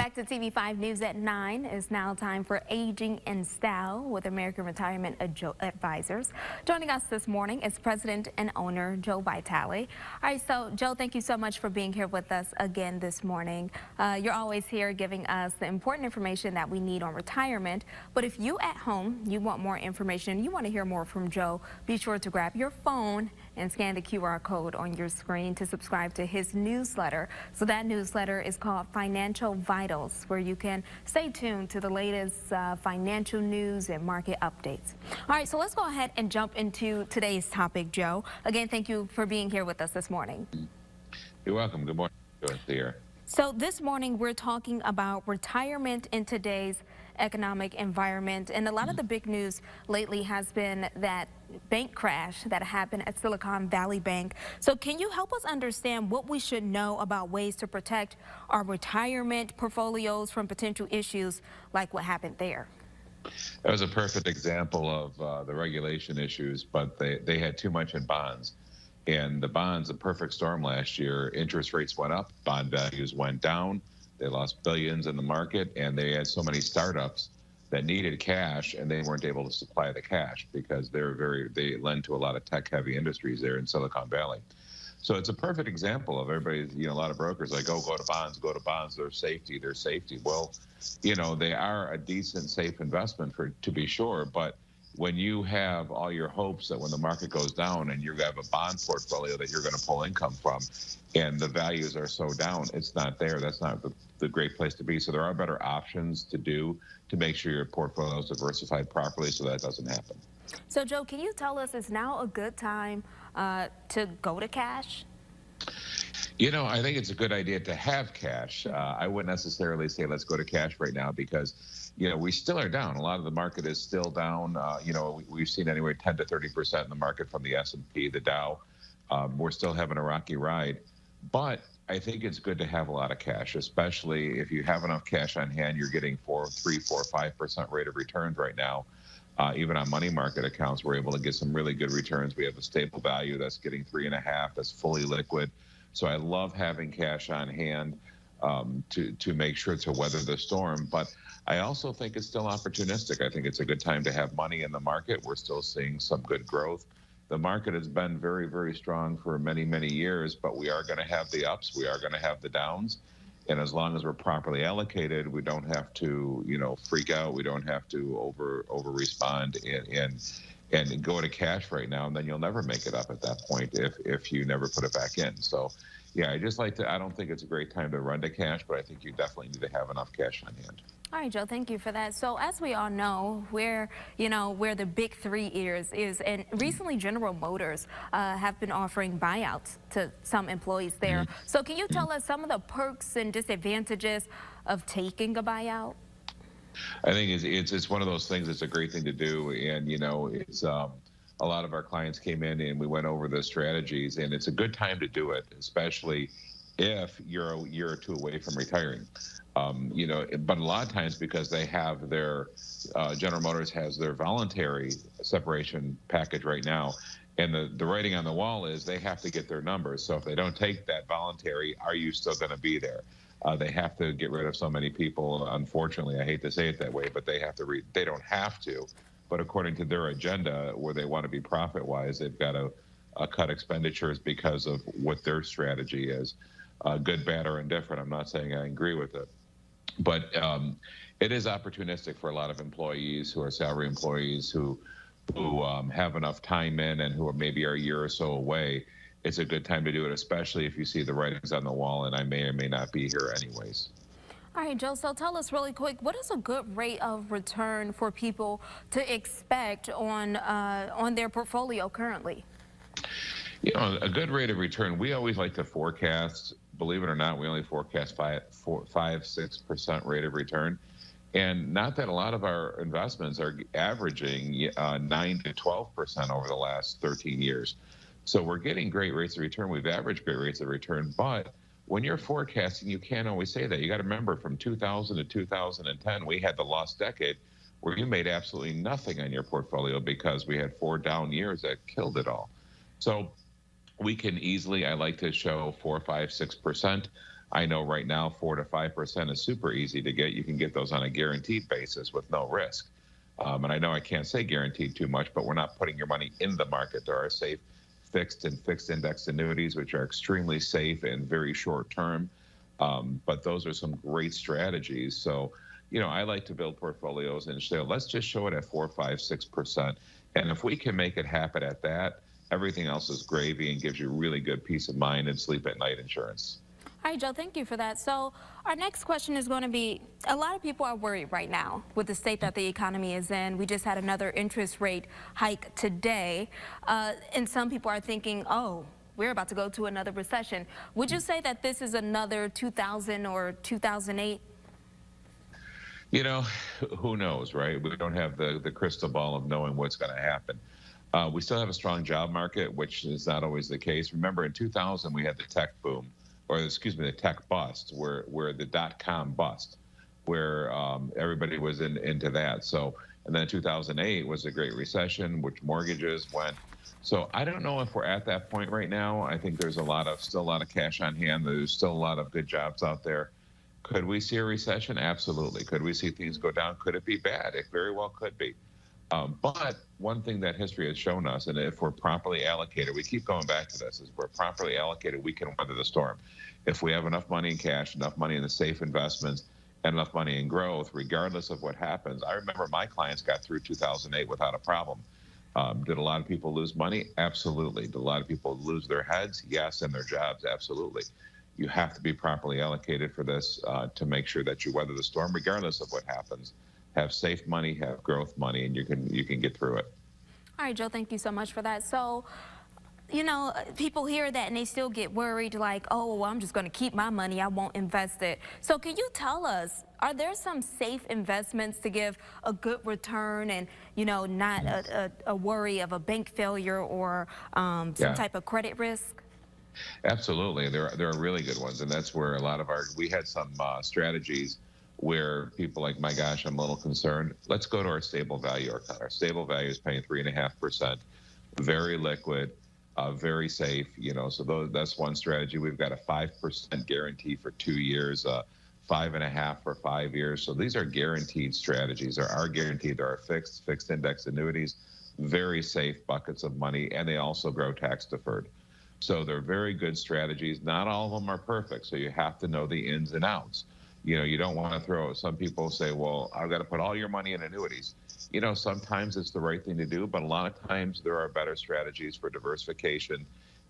back to TV5 News at 9. It's now time for Aging in Style with American Retirement Advisors. Joining us this morning is President and owner Joe Vitale. All right, so Joe, thank you so much for being here with us again this morning. You're always here giving us the important information that we need on retirement. But if you at home, you want more information, you want to hear more from Joe, be sure to grab your phone and scan the QR code on your screen to subscribe to his newsletter. So that newsletter is called Financial Vitals, where you can stay tuned to the latest financial news and market updates. All right, so let's go ahead and jump into today's topic, Joe. Again, thank you for being here with us this morning. You're welcome. Good morning. Good to see you. So this morning we're talking about retirement in today's economic environment, and a lot of the big news lately has been that bank crash that happened at Silicon Valley Bank. So can you help us understand what we should know about ways to protect our retirement portfolios from potential issues like what happened there? That was a perfect example of the regulation issues, but they had too much in bonds. And the bonds, a perfect storm last year. Interest rates went up, bond values went down. They lost billions in the market, and they had so many startups that needed cash, and they weren't able to supply the cash because they lend to a lot of tech-heavy industries there in Silicon Valley. So it's a perfect example of everybody, a lot of brokers like, oh, go to bonds, they're safety. Well, they are a decent, safe investment to be sure, but when you have all your hopes that when the market goes down and you have a bond portfolio that you're going to pull income from and the values are so down, it's not there. That's not the great place to be. So there are better options to make sure your portfolio is diversified properly so that doesn't happen. So, Joe, can you tell us, is now a good time to go to cash? I think it's a good idea to have cash. I wouldn't necessarily say let's go to cash right now because, we still are down. A lot of the market is still down. We've seen anywhere 10 to 30% in the market from the S&P, the Dow. We're still having a rocky ride. But I think it's good to have a lot of cash, especially if you have enough cash on hand. You're getting 3, 4, 5% rate of returns right now. Even on money market accounts, we're able to get some really good returns. We have a stable value that's getting 3.5, that's fully liquid. So I love having cash on hand to make sure to weather the storm. But I also think it's still opportunistic. I think it's a good time to have money in the market. We're still seeing some good growth. The market has been very, very strong for many, many years, but we are going to have the ups. We are going to have the downs. And as long as we're properly allocated, we don't have to, freak out. We don't have to over respond and go to cash right now, and then you'll never make it up at that point if you never put it back in. So, yeah, I don't think it's a great time to run to cash, but I think you definitely need to have enough cash on hand. All right, Joe, thank you for that. So as we all know, where the big three is, and recently General Motors have been offering buyouts to some employees there. So can you tell us some of the perks and disadvantages of taking a buyout? I think it's one of those things. It's a great thing to do, and it's a lot of our clients came in and we went over the strategies, and it's a good time to do it, especially if you're a year or two away from retiring. But a lot of times because they have their General Motors has their voluntary separation package right now, and the writing on the wall is they have to get their numbers. So if they don't take that voluntary, are you still going to be there? They have to get rid of so many people. Unfortunately, I hate to say it that way, but they have to. They don't have to, but according to their agenda, where they want to be profit-wise, they've got to cut expenditures because of what their strategy is. Good, bad, or indifferent. I'm not saying I agree with it, but it is opportunistic for a lot of employees who are salary employees who have enough time in and who are maybe a year or so away. It's a good time to do it, especially if you see the writings on the wall, and I may or may not be here anyways. All right, Joe, so tell us really quick, what is a good rate of return for people to expect on their portfolio currently? A good rate of return, we always like to forecast. Believe it or not, we only forecast 5-6% rate of return. And not that a lot of our investments are averaging 9 to 12% over the last 13 years. So we're getting great rates of return. We've averaged great rates of return. But when you're forecasting, you can't always say that. You got to remember, from 2000 to 2010, we had the lost decade where you made absolutely nothing on your portfolio because we had 4 down years that killed it all. So we can easily, I like to show 4, 5, 6%. I know right now 4 to 5% is super easy to get. You can get those on a guaranteed basis with no risk. And I know I can't say guaranteed too much, but we're not putting your money in the market. There are safe fixed and fixed index annuities, which are extremely safe and very short term. But those are some great strategies. So, I like to build portfolios and say, let's just show it at 4, 5, 6%. And if we can make it happen at that, everything else is gravy and gives you really good peace of mind and sleep at night insurance. All right, Joe, thank you for that. So our next question is going to be, a lot of people are worried right now with the state that the economy is in. We just had another interest rate hike today. And some people are thinking, oh, we're about to go to another recession. Would you say that this is another 2000 or 2008? Who knows, right? We don't have the crystal ball of knowing what's going to happen. We still have a strong job market, which is not always the case. Remember, in 2000, we had the tech boom, or excuse me, the tech bust, where the dot-com bust, where everybody was into that. So, and then 2008 was a great recession, which mortgages went. So I don't know if we're at that point right now. I think there's still a lot of cash on hand. There's still a lot of good jobs out there. Could we see a recession? Absolutely. Could we see things go down? Could it be bad? It very well could be. But one thing that history has shown us, and if we're properly allocated, we keep going back to this, is we're properly allocated, we can weather the storm. If we have enough money in cash, enough money in the safe investments, and enough money in growth, regardless of what happens. I remember my clients got through 2008 without a problem. Did a lot of people lose money? Absolutely. Did a lot of people lose their heads? Yes. And their jobs? Absolutely. You have to be properly allocated for this to make sure that you weather the storm, regardless of what happens. Have safe money, have growth money, and you can get through it. All right, Joe, thank you so much for that. So, people hear that and they still get worried, like, oh, well, I'm just going to keep my money, I won't invest it. So can you tell us, are there some safe investments to give a good return and, not a worry of a bank failure or some type of credit risk? Absolutely. There are really good ones. And that's where a lot of we had some strategies where people like, my gosh, I'm a little concerned. Let's go to our stable value account. Our stable value is paying 3.5%, very liquid, very safe. So that's one strategy. We've got a 5% guarantee for 2 years, 5.5% for 5 years. So these are guaranteed strategies. There are guaranteed. There are fixed index annuities, very safe buckets of money, and they also grow tax deferred. So they're very good strategies. Not all of them are perfect. So you have to know the ins and outs. You don't want to throw. Some people say, well, I've got to put all your money in annuities. Sometimes it's the right thing to do, but a lot of times there are better strategies for diversification,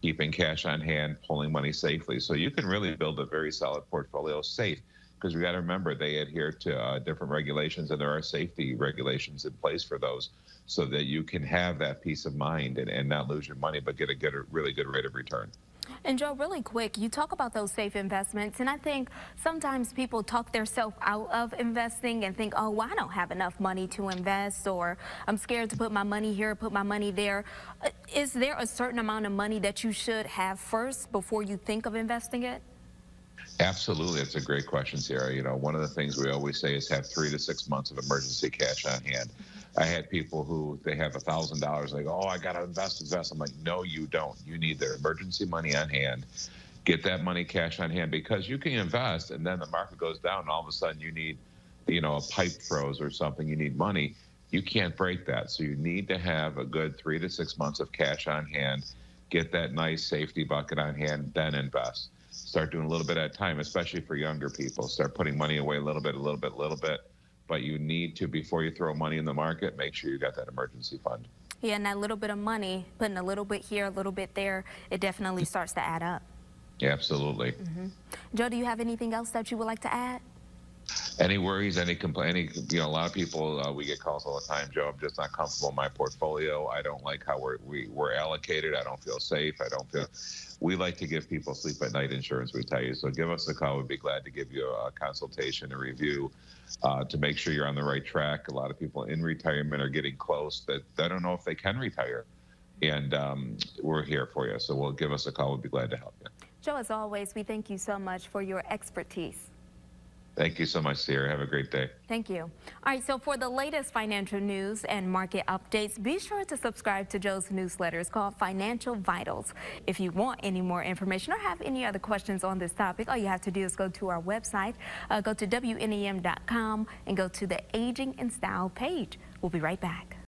keeping cash on hand, pulling money safely. So you can really build a very solid portfolio safe, because we got to remember they adhere to different regulations, and there are safety regulations in place for those, so that you can have that peace of mind and not lose your money, but get a really good rate of return. And Joe, really quick, you talk about those safe investments, and I think sometimes people talk themselves out of investing and think, oh, well, I don't have enough money to invest, or I'm scared to put my money here, put my money there. Is there a certain amount of money that you should have first before you think of investing it? Absolutely. It's a great question, Sarah. One of the things we always say is have 3 to 6 months of emergency cash on hand. I had people who they have $1,000, like, oh, I got to invest. I'm like, no, you don't. You need their emergency money on hand. Get that money cash on hand, because you can invest and then the market goes down and all of a sudden you need, a pipe froze or something. You need money. You can't break that. So you need to have a good 3 to 6 months of cash on hand. Get that nice safety bucket on hand, then invest. Start doing a little bit at a time, especially for younger people. Start putting money away a little bit. But you need to, before you throw money in the market, make sure you got that emergency fund. Yeah, and that little bit of money, putting a little bit here, a little bit there, it definitely starts to add up. Yeah, absolutely. Joe, do you have anything else that you would like to add? Any worries, any complaint, a lot of people, we get calls all the time, Joe, I'm just not comfortable in my portfolio. I don't like how we're allocated. I don't feel safe. We like to give people sleep at night insurance, we tell you. So give us a call. We'd be glad to give you a consultation, a review, to make sure you're on the right track. A lot of people in retirement are getting close that they don't know if they can retire. And we're here for you. So give us a call. We'd be glad to help you. Joe, as always, we thank you so much for your expertise. Thank you so much, Sierra. Have a great day. Thank you. All right, so for the latest financial news and market updates, be sure to subscribe to Joe's newsletter. It's called Financial Vitals. If you want any more information or have any other questions on this topic, all you have to do is go to our website, go to WNEM.com and go to the Aging in Style page. We'll be right back.